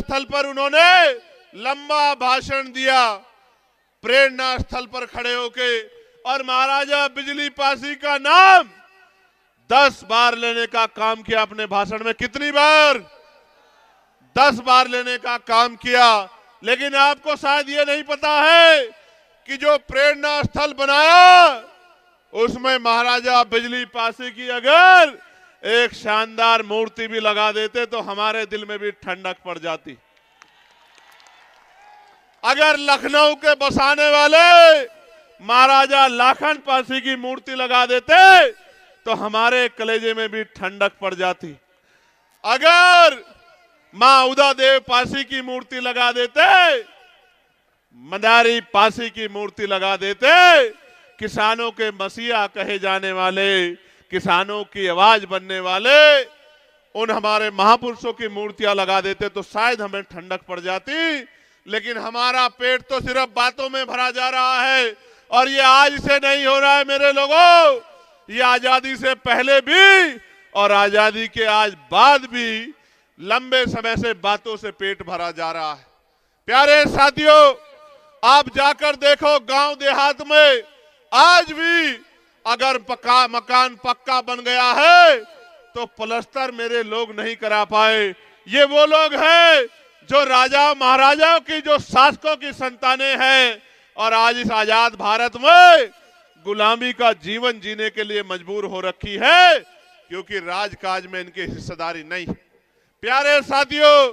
स्थल पर उन्होंने लंबा भाषण दिया, प्रेरणा स्थल पर खड़े होके, और महाराजा बिजली पासी का नाम 10 बार लेने का काम किया अपने भाषण में। कितनी बार? 10 बार लेने का काम किया। लेकिन आपको शायद ये नहीं पता है कि जो प्रेरणा स्थल बनाया उसमें महाराजा बिजली पासी की अगर एक शानदार मूर्ति भी लगा देते तो हमारे दिल में भी ठंडक पड़ जाती। अगर लखनऊ के बसाने वाले महाराजा लाखन पासी की मूर्ति लगा देते तो हमारे कलेजे में भी ठंडक पड़ जाती। अगर मां उदादेव पासी की मूर्ति लगा देते, मदारी पासी की मूर्ति लगा देते, किसानों के मसीहा कहे जाने वाले, किसानों की आवाज बनने वाले उन हमारे महापुरुषों की मूर्तियां लगा देते तो शायद हमें ठंडक पड़ जाती। लेकिन हमारा पेट तो सिर्फ बातों में भरा जा रहा है, और ये आज से नहीं हो रहा है मेरे लोगों, ये आजादी से पहले भी और आजादी के आज बाद भी लंबे समय से बातों से पेट भरा जा रहा है। प्यारे साथियों, आप जाकर देखो गांव देहात में आज भी अगर मकान पक्का बन गया है तो प्लास्टर मेरे लोग नहीं करा पाए। ये वो लोग हैं जो राजा महाराजाओं की, जो शासकों की संतानें हैं, और आज इस आजाद भारत में गुलामी का जीवन जीने के लिए मजबूर हो रखी है, क्योंकि राजकाज में इनकी हिस्सेदारी नहीं। प्यारे साथियों,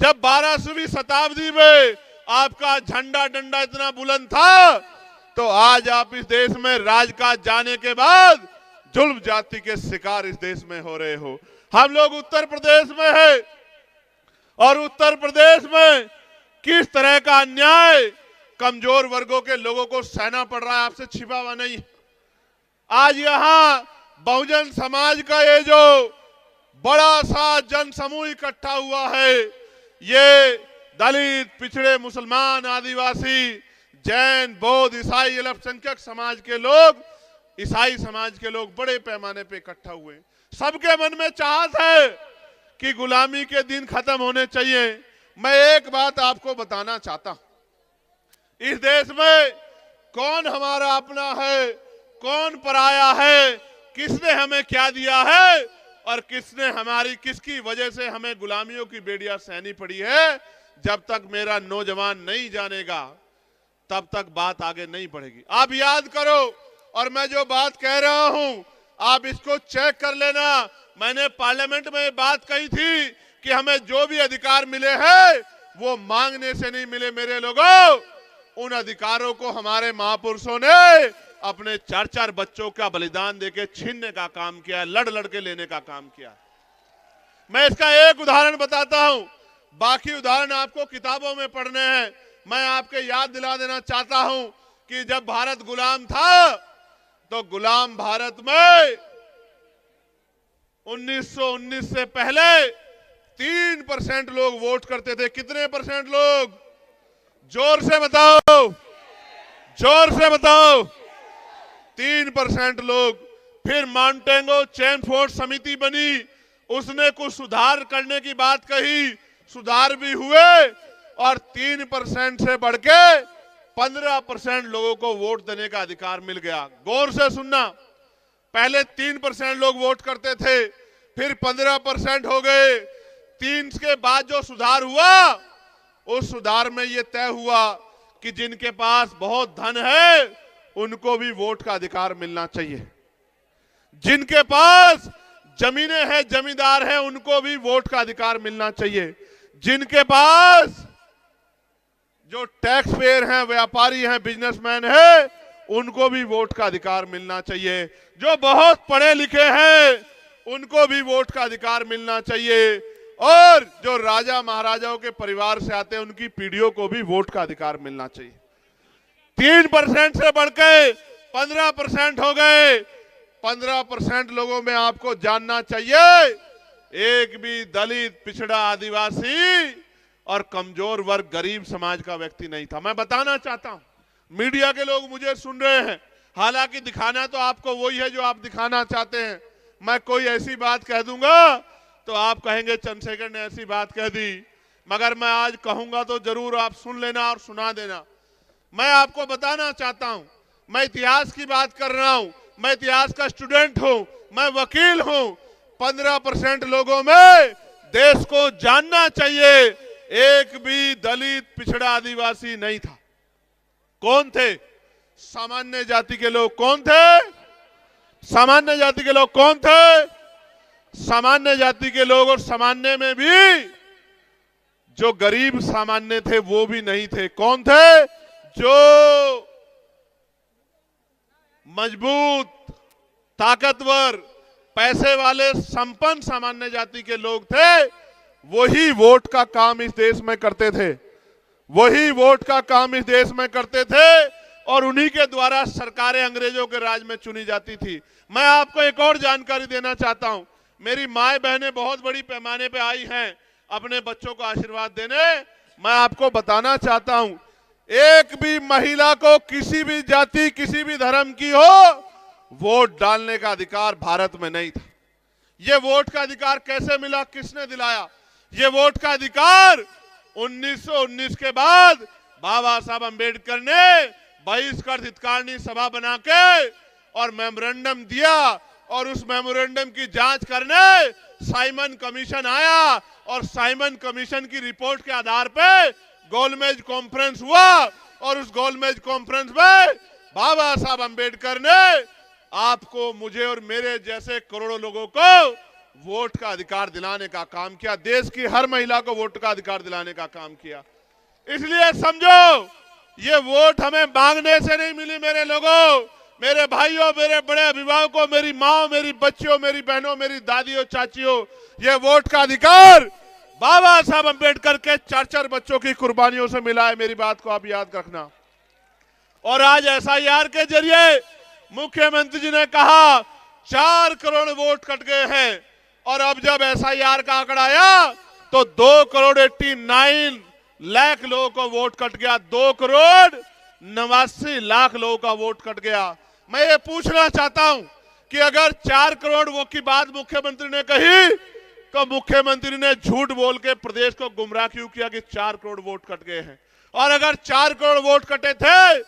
जब 12वीं शताब्दी में आपका झंडा डंडा इतना बुलंद था, तो आज आप इस देश में राजकाज जाने के बाद जुल्म जाति के शिकार इस देश में हो रहे हो। हम लोग उत्तर प्रदेश में हैं, और उत्तर प्रदेश में किस तरह का अन्याय कमजोर वर्गों के लोगों को सहना पड़ रहा है, आपसे छिपा हुआ नहीं। आज यहाँ बहुजन समाज का ये जो बड़ा सा जन समूह इकट्ठा हुआ है, ये दलित, पिछड़े, मुसलमान, आदिवासी, जैन, बौद्ध, ईसाई, अल्पसंख्यक समाज के लोग, ईसाई समाज के लोग बड़े पैमाने पे इकट्ठा हुए। सबके मन में चाहत है कि गुलामी के दिन खत्म होने चाहिए। मैं एक बात आपको बताना चाहता हूं, इस देश में कौन हमारा अपना है, कौन पराया है, किसने हमें क्या दिया है, और किसने हमारी, किसकी वजह से हमें गुलामियों की बेड़ियां सहनी पड़ी है, जब तक मेरा नौजवान नहीं जानेगा तब तक बात आगे नहीं बढ़ेगी। आप याद करो, और मैं जो बात कह रहा हूं आप इसको चेक कर लेना। मैंने पार्लियामेंट में बात कही थी कि हमें जो भी अधिकार मिले हैं वो मांगने से नहीं मिले मेरे लोगों, उन अधिकारों को हमारे महापुरुषों ने अपने 4-4 बच्चों का बलिदान देके छीनने का काम किया, लड़ लड़ के लेने का काम किया। मैं इसका एक उदाहरण बताता हूं, बाकी उदाहरण आपको किताबों में पढ़ने हैं। मैं आपके याद दिला देना चाहता हूं कि जब भारत गुलाम था तो गुलाम भारत में 1919 से पहले 3% लोग वोट करते थे। कितने परसेंट लोग? जोर से बताओ, जोर से बताओ। 3% लोग। फिर माउंटेंगो चैनफोर्ड समिति बनी, उसने कुछ सुधार करने की बात कही, सुधार भी हुए, और 3% से बढ़ के 15% लोगों को वोट देने का अधिकार मिल गया। गौर से सुनना, पहले 3% लोग वोट करते थे, फिर 15% हो गए। 3 के बाद जो सुधार हुआ, उस सुधार में यह तय हुआ कि जिनके पास बहुत धन है उनको भी वोट का अधिकार मिलना चाहिए, जिनके पास जमीनें हैं, जमींदार हैं, उनको भी वोट का अधिकार मिलना चाहिए, जिनके पास जो टैक्स पेयर हैं, व्यापारी हैं, बिजनेसमैन हैं, उनको भी वोट का अधिकार मिलना चाहिए, जो बहुत पढ़े लिखे हैं उनको भी वोट का अधिकार मिलना चाहिए, और जो राजा महाराजाओं के परिवार से आते हैं उनकी पीढ़ियों को भी वोट का अधिकार मिलना चाहिए। 3% से बढ़ के 15% हो गए। 15% लोगों में आपको जानना चाहिए एक भी दलित, पिछड़ा, आदिवासी और कमजोर वर्ग, गरीब समाज का व्यक्ति नहीं था। मैं बताना चाहता हूं, मीडिया के लोग मुझे सुन रहे हैं, हालांकि दिखाना तो आपको वही है जो आप दिखाना चाहते हैं। मैं कोई ऐसी बात कह दूंगा तो आप कहेंगे चंद्रशेखर ने ऐसी बात कह दी। मगर मैं आज कहूंगा तो जरूर आप सुन लेना और सुना देना। मैं आपको बताना चाहता हूं, मैं इतिहास की बात कर रहा हूं, मैं इतिहास का स्टूडेंट हूं, मैं वकील हूं। 15% लोगों में देश को जानना चाहिए, एक भी दलित पिछड़ा आदिवासी नहीं था। कौन थे? सामान्य जाति के लोग। कौन थे? सामान्य जाति के लोग। कौन थे? सामान्य जाति के लोग। और सामान्य में भी जो गरीब सामान्य थे वो भी नहीं थे। कौन थे? जो मजबूत, ताकतवर, पैसे वाले, संपन्न सामान्य जाति के लोग थे, वही वोट का काम इस देश में करते थे। वही वोट का काम इस देश में करते थे और उन्हीं के द्वारा सरकारें अंग्रेजों के राज में चुनी जाती थी। मैं आपको एक और जानकारी देना चाहता हूं। मेरी माए बहनें बहुत बड़ी पैमाने पे आई हैं अपने बच्चों को आशीर्वाद देने। मैं आपको बताना चाहता हूं, एक भी महिला को किसी भी जाति, किसी भी धर्म की हो, वोट डालने का अधिकार भारत में नहीं था। ये वोट का अधिकार कैसे मिला? किसने दिलाया? ये वोट का अधिकार 1919 के बाद बाबा साहब अंबेडकर ने बहिष्कृत हितकारिणी सभा बना के और मेमोरेंडम दिया और उस मेमोरेंडम की जांच करने साइमन कमीशन आया और साइमन कमीशन की रिपोर्ट के आधार पे गोलमेज कॉन्फ्रेंस हुआ और उस गोलमेज कॉन्फ्रेंस में बाबा साहब अंबेडकर ने आपको, मुझे और मेरे जैसे करोड़ों लोगों को वोट का अधिकार दिलाने का काम किया। देश की हर महिला को वोट का अधिकार दिलाने का काम किया। इसलिए समझो, ये वोट हमें मांगने से नहीं मिली मेरे लोगों, मेरे भाइयों, मेरे बड़े अभिभावकों, मेरी माँ, मेरी बच्चियों, मेरी बहनों, मेरी दादियों, चाचियों, ये वोट का अधिकार बाबा साहब अंबेडकर के 4 बच्चों की कुर्बानियों से मिला है। मेरी बात को आप याद रखना। और आज SIR के जरिए मुख्यमंत्री जी ने कहा 4 करोड़ वोट कट गए हैं और अब जब SIR का आंकड़ा आया तो 2,89 लाख लोगों को वोट कट गया। 2,89,00,000 लोगों का वोट कट गया। मैं ये पूछना चाहता हूं कि अगर 4 करोड़ वोट की बात मुख्यमंत्री ने कही तो मुख्यमंत्री ने झूठ बोल के प्रदेश को गुमराह क्यों किया कि 4 करोड़ वोट कट गए हैं? और अगर 4 करोड़ वोट कटे थे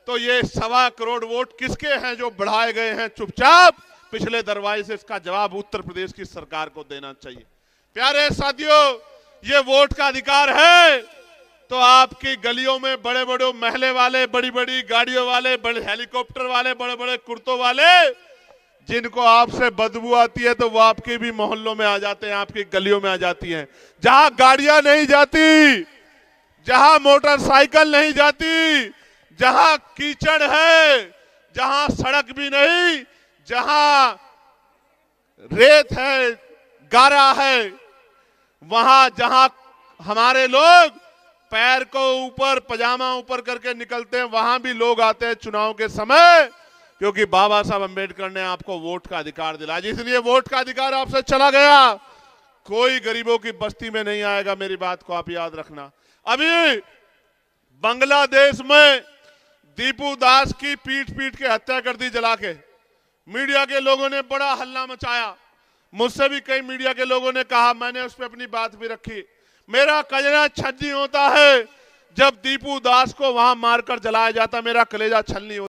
तो ये 1.25 करोड़ वोट किसके हैं जो बढ़ाए गए हैं चुपचाप पिछले दरवाजे से? इसका जवाब उत्तर प्रदेश की सरकार को देना चाहिए। प्यारे साथियों, ये वोट का अधिकार है तो आपकी गलियों में बड़े बड़े महले वाले, बड़ी बड़ी गाड़ियों वाले, बड़े हेलीकॉप्टर वाले, बड़े बड़े कुर्तों वाले, जिनको आपसे बदबू आती है तो वो आपके भी मोहल्लों में आ जाते हैं, आपकी गलियों में आ जाती हैं। जहां गाड़ियां नहीं जाती, जहां मोटरसाइकिल नहीं जाती, जहां कीचड़ है, जहां सड़क भी नहीं, जहां रेत है, गारा है, वहां जहां हमारे लोग पैर को ऊपर, पजामा ऊपर करके निकलते हैं, वहां भी लोग आते हैं चुनाव के समय, क्योंकि बाबा साहब अंबेडकर ने आपको वोट का अधिकार दिलाया। इसलिए वोट का अधिकार आपसे चला गया, कोई गरीबों की बस्ती में नहीं आएगा। मेरी बात को आप याद रखना। अभी बांग्लादेश में दीपू दास की पीट पीट के हत्या कर दी जला के। मीडिया के लोगों ने बड़ा हल्ला मचाया, मुझसे भी कई मीडिया के लोगों ने कहा, मैंने उस पर अपनी बात भी रखी। मेरा कलेजा छलनी होता है जब दीपू दास को वहां मारकर जलाया जाता, मेरा कलेजा छलनी होता।